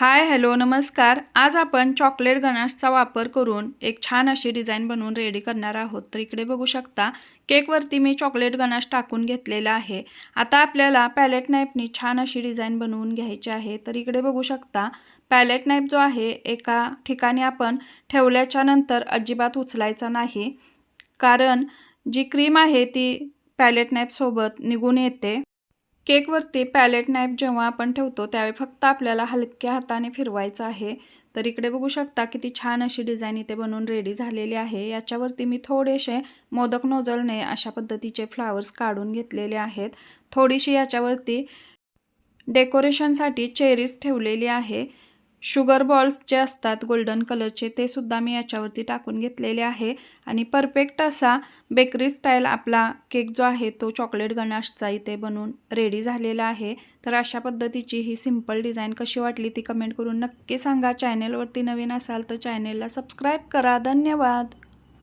Hi hello नमस्कार। आज आपण चॉकलेट गनाशचा वापर करून एक छान अशी डिझाइन बनवून रेडी करणार आहोत। तर इकडे बघू शकता केकवरती मी चॉकलेट गनाश टाकून घेतलेला आहे। आता आपल्याला पॅलेट नाईफनी छान अशी डिझाइन बनवून घ्यायची आहे। तर इकडे बघू शकता पॅलेट नाईफ जो आहे एका ठिकाणी आपण ठेवल्याच्या नंतर अजिबात उचलायचा नाही, कारण जी क्रीम आहे ती पॅलेट नाईफ सोबत निघून येते। केकवरती पॅलेट नाईफ जेव्हा आपण ठेवतो त्यावेळी फक्त आपल्याला हलक्या हाताने फिरवायचं आहे। तर इकडे बघू शकता किती छान अशी डिझाइन इथे बनवून रेडी झालेली आहे। याच्यावरती मी थोडेसे मोदक नोझलने अशा पद्धतीचे फ्लावर्स काढून घेतलेले आहेत। थोडीशी याच्यावरती डेकोरेशनसाठी चेरीज ठेवलेली आहे। शुगर बॉल्स जे असतात गोल्डन कलरचे ते सुद्धा मी याच्यावरती टाकून घेतलेले आहे आणि परफेक्ट असा बेकरी स्टाईल आपला केक जो आहे तो चॉकलेट गनाशचा इथे बनवून रेडी झालेला आहे। तर अशा पद्धतीची ही सिंपल डिझाइन कशी वाटली ती कमेंट करून नक्की सांगा। चॅनलवरती नवीन असाल तर चॅनलला सबस्क्राईब करा। धन्यवाद।